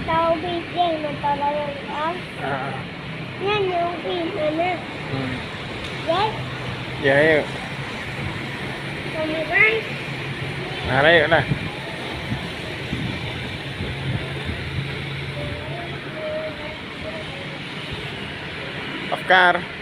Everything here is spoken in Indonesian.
Tao bigyan mo talaga. Ah. Yan yung pina na. Yes? Ya, yuk. Kami guys. Nah, yuk lah. Afkar.